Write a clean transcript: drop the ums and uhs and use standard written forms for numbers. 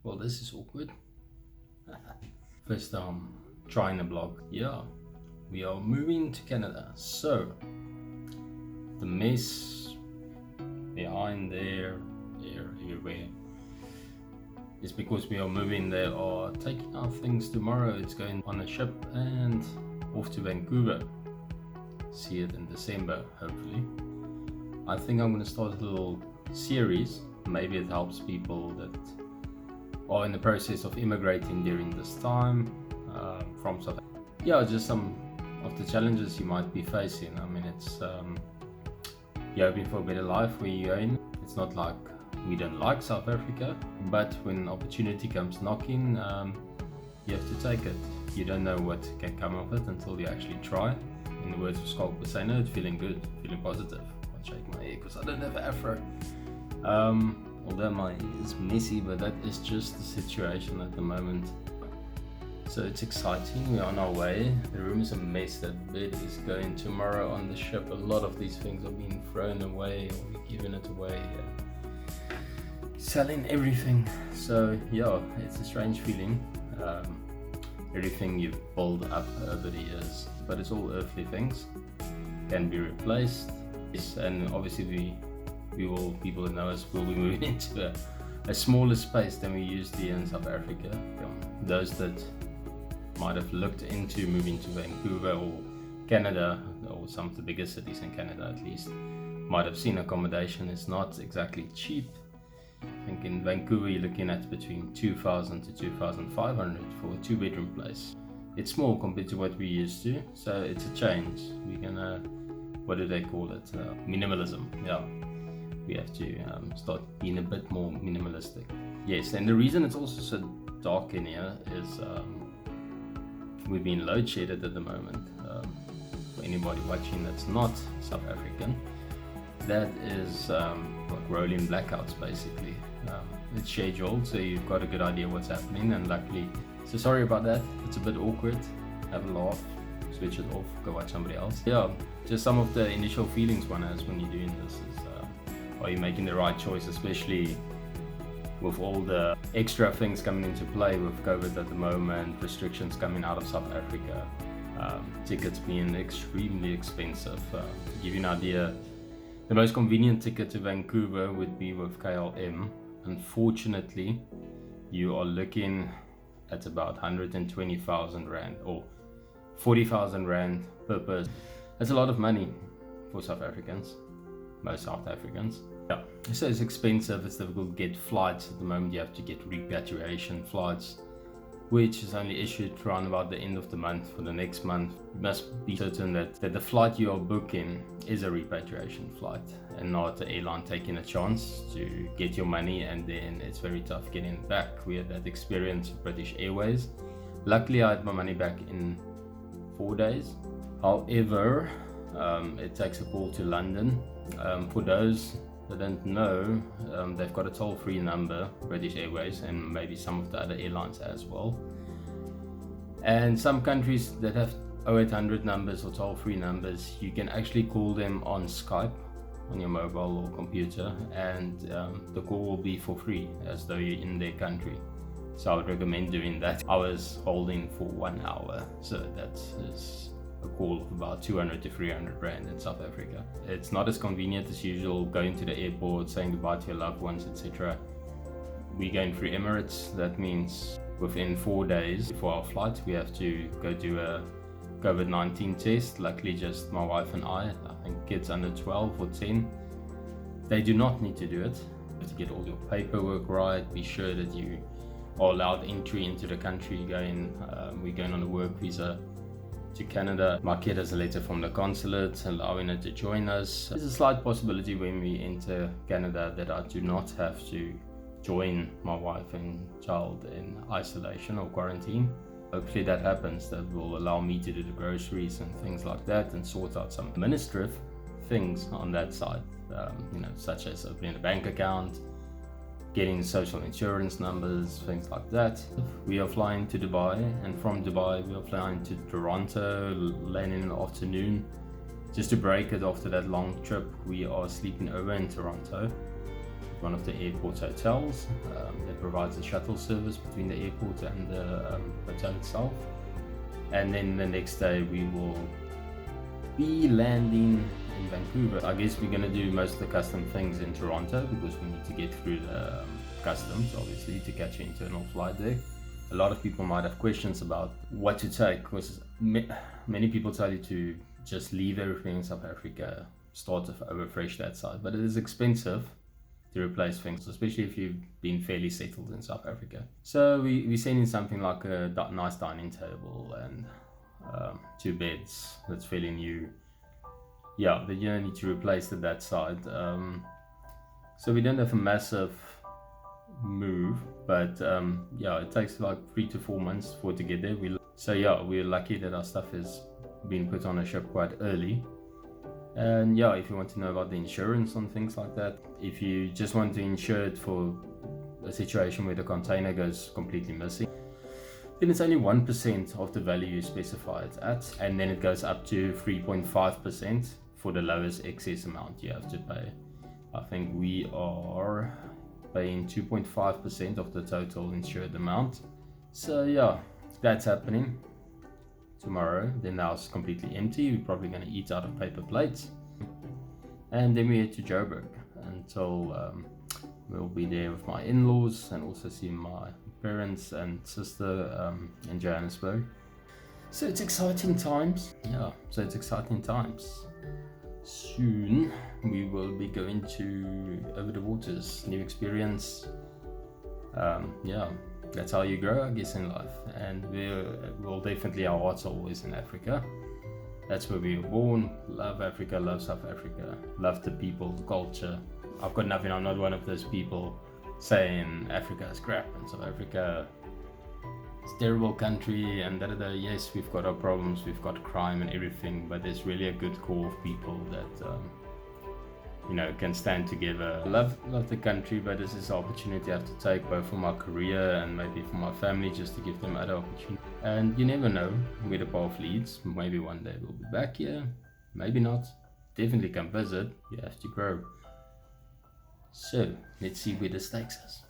Well, this is awkward. First time trying a blog. Yeah, we are moving to Canada. So, the mess behind there, everywhere, is because we are moving. They are taking our things tomorrow. It's going on a ship and off to Vancouver. See it in December, hopefully. I think I'm going to start a little series. Maybe it helps people that are in the process of immigrating during this time from South Africa. Yeah, just some of the challenges you might be facing. I mean, it's you're hoping for a better life where you're in. It's not like we don't like South Africa, but when opportunity comes knocking, you have to take it. You don't know what can come of it until you actually try. In the words of Skulk, say no, it's feeling good, feeling positive. I'll shake my head because I don't have an afro. Although my hair is messy, but that is just the situation at the moment. So it's exciting, we're on our way. The room is a mess, that bed is going tomorrow on the ship. A lot of these things are being thrown away or we're giving it away. Selling everything. So yeah, it's a strange feeling. Everything you've built up over the years, but it's all earthly things, can be replaced. Yes, and obviously people that know us will be moving into a smaller space than we used to in South Africa. Those that might have looked into moving to Vancouver or Canada, or some of the bigger cities in Canada at least, might have seen accommodation is not exactly cheap. I think in Vancouver you're looking at between 2,000 to 2,500 for a 2-bedroom place. It's small compared to what we used to, so it's a change. We're gonna, what do they call it? Minimalism. Yeah, we have to start being a bit more minimalistic. Yes, and the reason it's also so dark in here is we've been load shedded at the moment. For anybody watching that's not South African, that is like rolling blackouts basically. It's scheduled, so you've got a good idea what's happening, and luckily, so sorry about that, it's a bit awkward. Have a laugh, switch it off, go watch somebody else. Yeah, just some of the initial feelings one has when you're doing this is, are you making the right choice, especially with all the extra things coming into play with COVID at the moment, restrictions coming out of South Africa, tickets being extremely expensive. To give you an idea, the most convenient ticket to Vancouver would be with KLM. Unfortunately, you are looking at about 120,000 Rand or 40,000 Rand per person. That's a lot of money for South Africans, most South Africans. Yeah, so it's expensive, it's difficult to get flights at the moment. You have to get repatriation flights, which is only issued around about the end of the month for the next month. You must be certain that the flight you are booking is a repatriation flight and not the airline taking a chance to get your money and then it's very tough getting it back. We had that experience with British Airways. Luckily I had my money back in 4 days. However, it takes a call to London. For those that don't know, they've got a toll-free number, British Airways, and maybe some of the other airlines as well. And some countries that have 0800 numbers or toll-free numbers, you can actually call them on Skype on your mobile or computer, and the call will be for free as though you're in their country. So I would recommend doing that. I was holding for 1 hour, so that is a call of about 200 to 300 Rand in South Africa. It's not as convenient as usual going to the airport, saying goodbye to your loved ones, etc. We're going through Emirates. That means within 4 days before our flight, we have to go do a COVID-19 test. Luckily, just my wife and I think kids under 12 or 10, they do not need to do it. You have to get all your paperwork right, be sure that you are allowed entry into the country. We're going on a work visa to Canada. My kid has a letter from the consulate allowing her to join us. There's a slight possibility when we enter Canada that I do not have to join my wife and child in isolation or quarantine. Hopefully that happens. That will allow me to do the groceries and things like that and sort out some administrative things on that side, such as opening a bank account, getting social insurance numbers, things like that. We are flying to Dubai, and from Dubai we are flying to Toronto, landing in the afternoon. Just to break it after that long trip, we are sleeping over in Toronto. one of the airport's hotels that provides a shuttle service between the airport and the hotel itself. And then the next day we will be landing in Vancouver. I guess we're going to do most of the custom things in Toronto because we need to get through the customs, obviously, to catch an internal flight there. A lot of people might have questions about what to take, because many people tell you to just leave everything in South Africa, start over fresh that side, but it is expensive to replace things, especially if you've been fairly settled in South Africa. So we send in something like a nice dining table and 2 beds that's fairly new. Yeah, then you don't need to replace that side. So we don't have a massive move, but yeah, it takes like 3 to 4 months for it to get there. So yeah, we're lucky that our stuff has been put on a ship quite early. And yeah, if you want to know about the insurance on things like that, if you just want to insure it for a situation where the container goes completely missing, then it's only 1% of the value you specify it at, and then it goes up to 3.5% for the lowest excess amount you have to pay. I think we are paying 2.5% of the total insured amount. So yeah, that's happening tomorrow. Then the house is completely empty. We're probably going to eat out of paper plates, and then we head to Joburg until we'll be there with my in-laws and also see my parents and sister in Johannesburg. So it's exciting times. Yeah, so it's exciting times. Soon we will be going to Over the Waters, new experience. Yeah, that's how you grow, I guess, in life. And we'll definitely, our hearts are always in Africa. That's where we were born. Love Africa, love South Africa, love the people, the culture. I've got nothing, I'm not one of those people saying Africa is crap and South Africa is a terrible country and da-da-da. Yes, we've got our problems, we've got crime and everything, but there's really a good core of people that you know, can stand together. Love the country, but this is an opportunity I have to take both for my career and maybe for my family, just to give them other opportunities. And you never know where the path leads. Maybe one day we'll be back here, maybe not. Definitely come visit, you have to grow. So let's see where this takes us.